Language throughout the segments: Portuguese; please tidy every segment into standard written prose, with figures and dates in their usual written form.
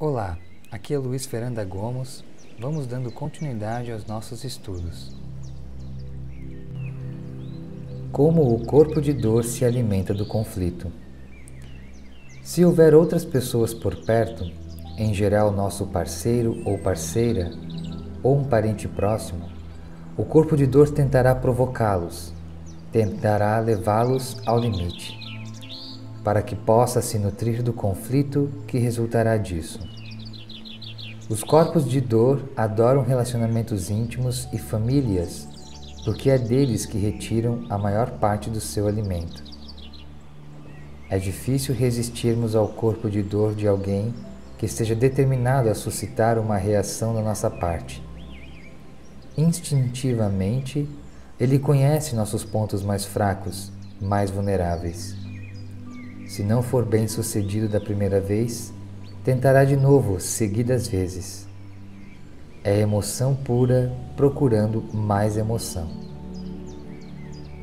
Olá, aqui é Luiz Feranda Gomes. Vamos dando continuidade aos nossos estudos. Como o corpo de dor se alimenta do conflito. Se houver outras pessoas por perto, em geral nosso parceiro ou parceira, ou um parente próximo, o corpo de dor tentará provocá-los, tentará levá-los ao limite, para que possa se nutrir do conflito que resultará disso. Os corpos de dor adoram relacionamentos íntimos e famílias, porque é deles que retiram a maior parte do seu alimento. É difícil resistirmos ao corpo de dor de alguém que esteja determinado a suscitar uma reação da nossa parte. Instintivamente, ele conhece nossos pontos mais fracos, mais vulneráveis. Se não for bem sucedido da primeira vez, tentará de novo seguidas vezes. É emoção pura procurando mais emoção.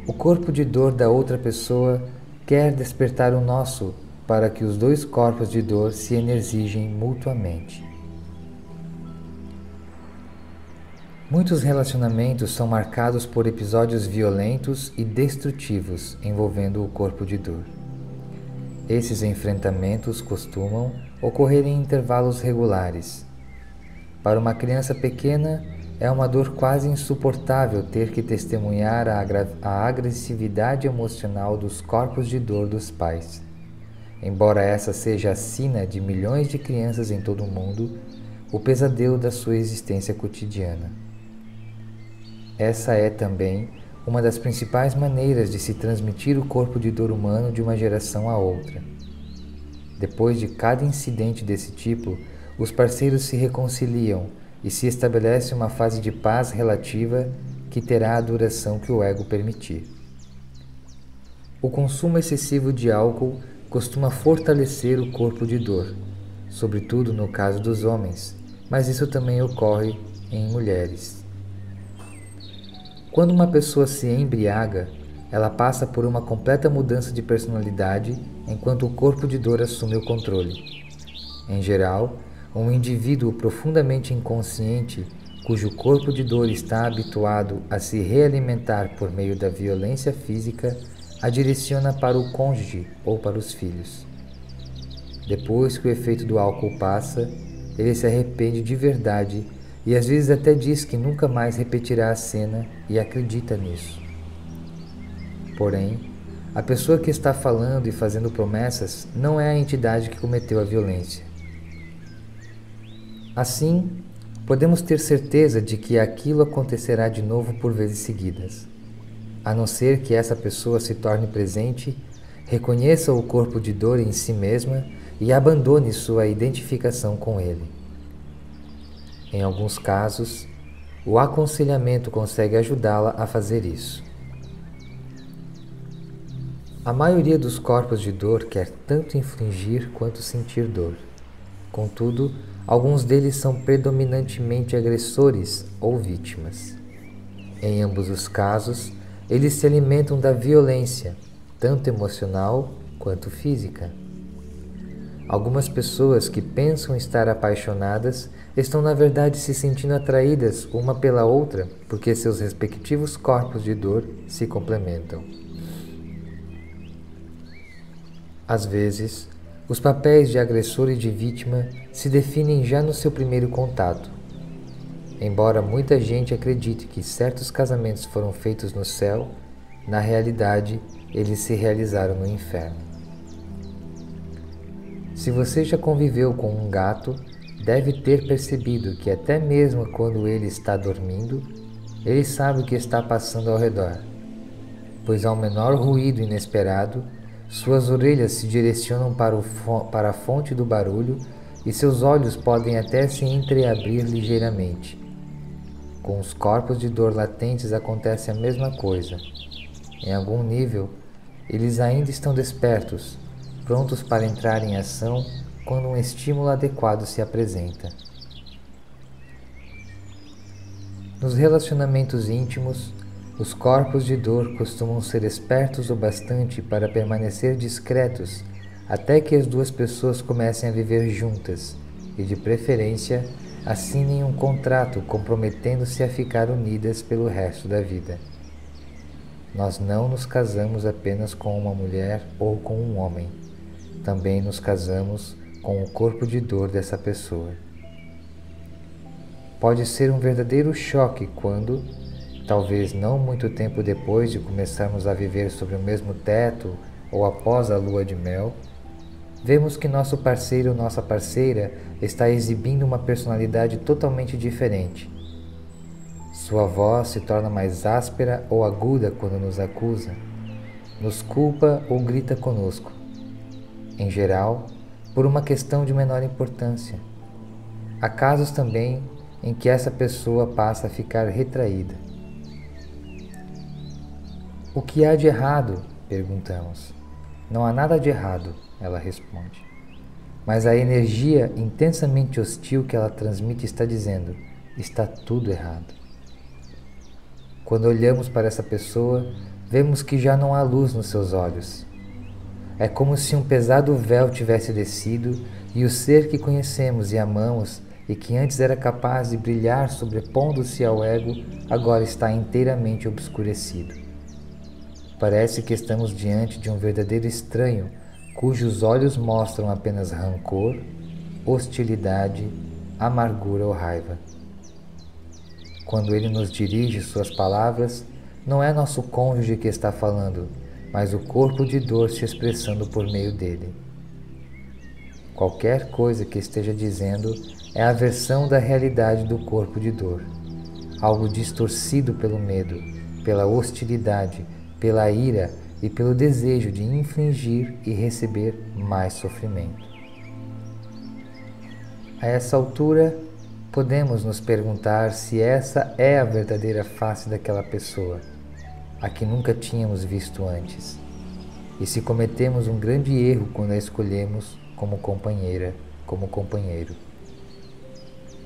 O corpo de dor da outra pessoa quer despertar o nosso para que os dois corpos de dor se energizem mutuamente. Muitos relacionamentos são marcados por episódios violentos e destrutivos envolvendo o corpo de dor. Esses enfrentamentos costumam ocorrer em intervalos regulares. Para uma criança pequena, é uma dor quase insuportável ter que testemunhar a agressividade emocional dos corpos de dor dos pais. Embora essa seja a sina de milhões de crianças em todo o mundo, o pesadelo da sua existência cotidiana. Essa é também uma das principais maneiras de se transmitir o corpo de dor humano de uma geração a outra. Depois de cada incidente desse tipo, os parceiros se reconciliam e se estabelece uma fase de paz relativa que terá a duração que o ego permitir. O consumo excessivo de álcool costuma fortalecer o corpo de dor, sobretudo no caso dos homens, mas isso também ocorre em mulheres. Quando uma pessoa se embriaga, ela passa por uma completa mudança de personalidade enquanto o corpo de dor assume o controle. Em geral, um indivíduo profundamente inconsciente, cujo corpo de dor está habituado a se realimentar por meio da violência física, a direciona para o cônjuge ou para os filhos. Depois que o efeito do álcool passa, ele se arrepende de verdade e às vezes até diz que nunca mais repetirá a cena e acredita nisso. Porém, a pessoa que está falando e fazendo promessas não é a entidade que cometeu a violência. Assim, podemos ter certeza de que aquilo acontecerá de novo por vezes seguidas, a não ser que essa pessoa se torne presente, reconheça o corpo de dor em si mesma e abandone sua identificação com ele. Em alguns casos, o aconselhamento consegue ajudá-la a fazer isso. A maioria dos corpos de dor quer tanto infligir quanto sentir dor. Contudo, alguns deles são predominantemente agressores ou vítimas. Em ambos os casos, eles se alimentam da violência, tanto emocional quanto física. Algumas pessoas que pensam estar apaixonadas estão na verdade se sentindo atraídas uma pela outra porque seus respectivos corpos de dor se complementam. Às vezes, os papéis de agressor e de vítima se definem já no seu primeiro contato. Embora muita gente acredite que certos casamentos foram feitos no céu, na realidade, eles se realizaram no inferno. Se você já conviveu com um gato, deve ter percebido que até mesmo quando ele está dormindo, ele sabe o que está passando ao redor, pois ao menor ruído inesperado, suas orelhas se direcionam para a fonte do barulho e seus olhos podem até se entreabrir ligeiramente. Com os corpos de dor latentes acontece a mesma coisa. Em algum nível, eles ainda estão despertos, prontos para entrar em ação quando um estímulo adequado se apresenta. Nos relacionamentos íntimos, os corpos de dor costumam ser espertos o bastante para permanecer discretos até que as duas pessoas comecem a viver juntas e, de preferência, assinem um contrato comprometendo-se a ficar unidas pelo resto da vida. Nós não nos casamos apenas com uma mulher ou com um homem. Também nos casamos com o corpo de dor dessa pessoa. Pode ser um verdadeiro choque quando, talvez não muito tempo depois de começarmos a viver sob o mesmo teto ou após a lua de mel, vemos que nosso parceiro ou nossa parceira está exibindo uma personalidade totalmente diferente. Sua voz se torna mais áspera ou aguda quando nos acusa, nos culpa ou grita conosco. Em geral, por uma questão de menor importância. Há casos também em que essa pessoa passa a ficar retraída. O que há de errado? Perguntamos. Não há nada de errado, ela responde. Mas a energia intensamente hostil que ela transmite está dizendo: está tudo errado. Quando olhamos para essa pessoa, vemos que já não há luz nos seus olhos. É como se um pesado véu tivesse descido e o ser que conhecemos e amamos e que antes era capaz de brilhar sobrepondo-se ao ego, agora está inteiramente obscurecido. Parece que estamos diante de um verdadeiro estranho, cujos olhos mostram apenas rancor, hostilidade, amargura ou raiva. Quando ele nos dirige suas palavras, não é nosso cônjuge que está falando, mas o corpo de dor se expressando por meio dele. Qualquer coisa que esteja dizendo é a versão da realidade do corpo de dor, algo distorcido pelo medo, pela hostilidade, pela ira e pelo desejo de infligir e receber mais sofrimento. A essa altura, podemos nos perguntar se essa é a verdadeira face daquela pessoa, a que nunca tínhamos visto antes, e se cometemos um grande erro quando a escolhemos como companheira, como companheiro.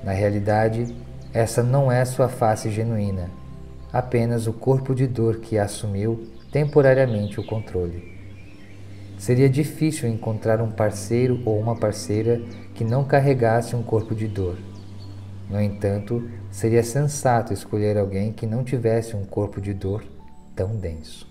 Na realidade, essa não é sua face genuína, apenas o corpo de dor que assumiu temporariamente o controle. Seria difícil encontrar um parceiro ou uma parceira que não carregasse um corpo de dor. No entanto, seria sensato escolher alguém que não tivesse um corpo de dor tão denso.